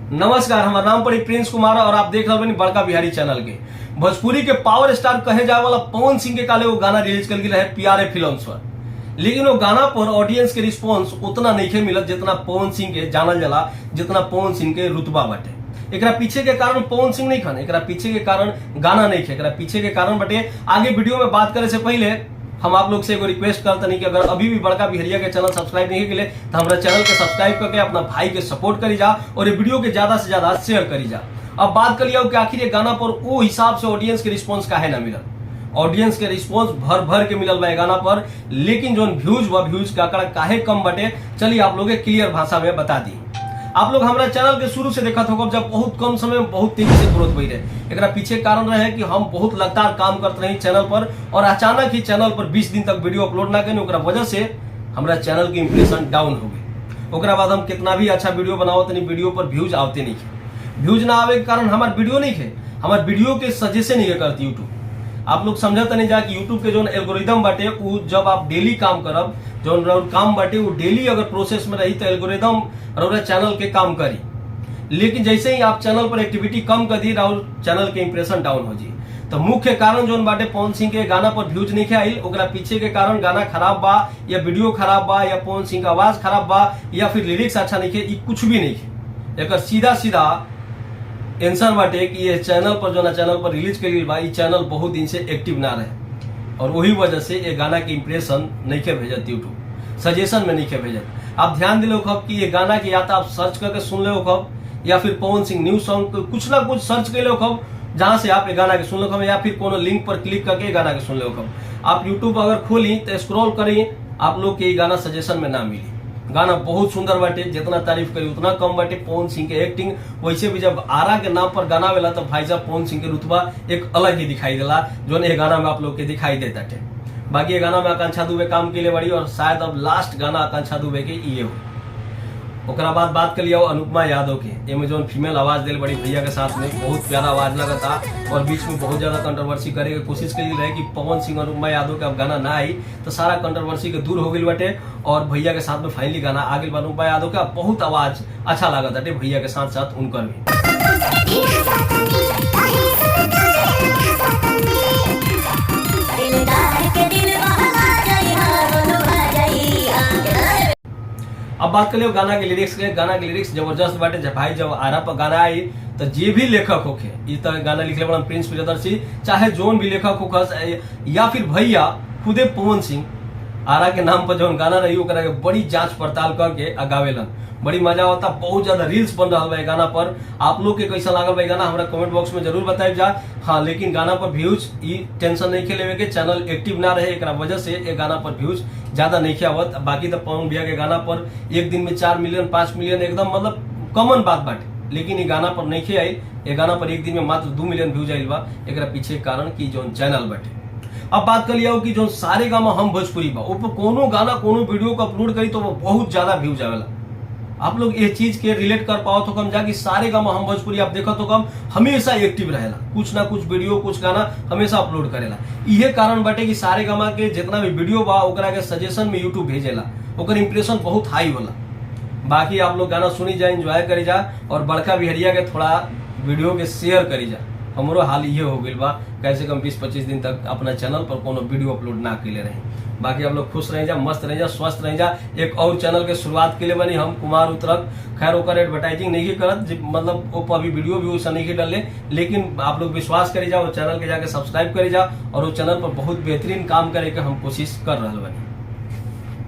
नमस्कार, हमारा नाम पड़ी प्रिंस कुमार और आप देख रहे हैं बड़का बिहारी चैनल के। भोजपुरी के पावर स्टार कहे जाए वाला पवन सिंह के काले वो गाना रिलीज कर रहे प्यारे फिल्म्स पर, लेकिन वो गाना पर ऑडियंस के रिस्पांस उतना नहीं मिलत जितना पवन सिंह के जानल जला, जितना पवन सिंह के रुतबा बटे। एकरा पीछे के कारण पवन सिंह नहीं खान, एकरा पीछे के कारण गाना नहीं खे, एकरा पीछे के कारण बटे। आगे वीडियो में बात करे से पहले हम आप लोग से एगो रिक्वेस्ट करते नहीं कि अगर अभी भी बड़का बिहरिया के चैनल सब्सक्राइब नहीं किए तो हमारा चैनल के सब्सक्राइब करके अपना भाई के सपोर्ट करी जा और ये वीडियो के ज्यादा से ज्यादा शेयर करी जा। अब बात कर लिया कि आखिर ये गाना पर वो हिसाब से ऑडियंस के रिस्पांस काहे ना मिलल। ऑडियंस के रिस्पांस भर भर के मिलल बा गाना पर, लेकिन जो व्यूज का आंकड़ा काहे कम बटे, चलिए आप लोग क्लियर भाषा में बता दी। आप लोग हमारा चैनल के शुरू से देखा होगा, जब बहुत कम समय में बहुत तेजी से ग्रोथ हुई रहे। एकरा पीछे कारण रहे कि हम बहुत लगातार काम करते रहे चैनल पर और अचानक ही चैनल पर 20 दिन तक वीडियो अपलोड ना करें, ओकरा वजह से हमारा चैनल के इंप्रेशन डाउन हो गए। ओकरा बाद हम कितना भी अच्छा वीडियो बनाओ तो वीडियो पर व्यूज आते नहीं थे। व्यूज ना आवे के कारण हमारे वीडियो नहीं थे, हमारे वीडियो के सजेशन नहीं करती यूट्यूब। आप लोग समझत नहीं जा कि यूट्यूब के जो एल्गोरिदम बाटे वो जब आप डेली काम करब, जो काम बाटे वो डेली अगर प्रोसेस में रही तो एल्गोरिदम और चैनल के काम करी। लेकिन जैसे ही आप चैनल पर एक्टिविटी कम कर दी और चैनल के इंप्रेशन डाउन हो जी। तो मुख्य कारण जो बाटे पवन सिंह के गाना पर व्यूज नहीं आइल, ओकरा पीछे के कारण गाना खराब बा या वीडियो खराब बा या पवन सिंह का आवाज खराब बा या फिर लिरिक्स अच्छा नहीं है, कुछ भी नहीं है। एक सीधा आंसर बाटे कि ये चैनल पर जो ना चैनल पर रिलीज कर बा, ये चैनल बहुत दिन से एक्टिव ना रहे और वही वजह से ये गाना के इंप्रेशन नहीं के भेजत, यूट्यूब सजेशन में नहीं के भेजत। आप ध्यान दिले खब कि ये गाना के या तो आप सर्च करके सुन ले खब या फिर पवन सिंह न्यू सॉन्ग कुछ ना कुछ सर्च कर ले खब, जहां से आप ये गाना के सुन ले खब या फिर कोनो लिंक पर क्लिक करके गाना के सुन ले खब। आप यूट्यूब अगर खोली तो स्क्रॉल करी, आप लोग के गाना सजेशन में ना मिली। गाना बहुत सुंदर बाटे, जितना तारीफ करी उतना कम बाटे। पवन सिंह के एक्टिंग वैसे भी जब आरा के नाम पर गाना वेला तो भाई साहब पवन सिंह के रुतबा एक अलग ही दिखाई देला, जो ये गाना में आप लोग के दिखाई देता थे। बाकी ये गाना में आकांक्षा दुबे काम के लिए बड़ी और शायद अब लास्ट गाना आकांक्षा दुबे के ये हो। ओकरा बाद बात कर लिया अनुपमा यादव के, एमे जो फीमेल आवाज दिल बड़ी भैया के साथ में बहुत प्यारा आवाज लगा था और बीच में बहुत ज्यादा कंट्रोवर्सी करे की कोशिश करी रहे कि पवन सिंह और अनुपमा यादव का गाना ना आई तो सारा कंट्रोवर्सी के दूर हो गई बटे और भैया के साथ में फाइनली गाना आ गई। अनुपमा यादव का बहुत आवाज अच्छा लगा था भैया के साथ साथ उनकर भी। अब बात कर लियो गाना के लिरिक्स के। गाना के लिरिक्स जबरदस्त बाटे। जब भाई जब आरा पर गाना आई तो जे भी लेखक होके इस तरह गाना लिखले बड़ा प्रिंस प्रियदर्शी, चाहे जोन भी लेखक होखस या फिर भैया खुदे पवन सिंह आरा के नाम पर जो गाना रही ओकरा के बड़ी जांच पड़ताल करके गावेलन। बड़ी मजा होता, बहुत ज्यादा रील्स बन रहा है गाना पर। आप लोग के कैसा लागल भाई गाना हमारा कमेंट बॉक्स में जरूर बताइए जा। हाँ, लेकिन गाना पर व्यूज टेंशन नहीं खेले के, चैनल एक्टिव ना रहे एक वजह से ये गाना पर व्यूज ज्यादा नहीं आवत। बाकी तो पवन भैया के गाना पर एक दिन में 4 मिलियन 5 मिलियन एकदम मतलब कॉमन बात बाटे, लेकिन ये गाना पर नहीं आई। ये गाना पर एक दिन में मात्र 2 मिलियन व्यूज आयल बा। एक पीछे कारण की जो चैनल बाटे। अब बात कर लिया कि जो सारे गामा हम भोजपुरी बा ऊपर कोनो गाना कोनो वीडियो को अपलोड करी तो वो बहुत ज्यादा व्यूज आवेला। आप लोग ये चीज के रिलेट कर पाओ तो कम जाके सारे गामा हम भोजपुरी आप देखो तो कम हमेशा एक्टिव रहेला, कुछ ना कुछ वीडियो कुछ गाना हमेशा अपलोड करेला। ये कारण बाटे कि सारे गामा के जितना भी वीडियो बा ओकरा के सजेशन में यूट्यूब भेजेला, ओकर इंप्रेशन बहुत हाई होला। बाकी आप लोग गाना सुनी जा, एंजॉय करी जा और बड़का बिहरिया के थोड़ा वीडियो के शेयर करी जा। हमारो हाल ये हो गई बा कैसे कम 20-25 दिन तक अपना चैनल पर कोनो वीडियो अपलोड ना के लिए रहे। बाकी आप लोग खुश रह जा, मस्त रह जा, स्वस्थ रह जा। एक और चैनल के शुरुआत के लिए बनी हम कुमार उतरक। खैर ओकर एडवर्टाइजिंग नहीं करत, मतलब वो अभी वीडियो भी वैसा नहीं डाले, लेकिन आप लोग विश्वास करी जा, वो चैनल के जाके सब्सक्राइब करी जा और वो चैनल पर बहुत बेहतरीन काम करे के हम कोशिश कर रहे बनी।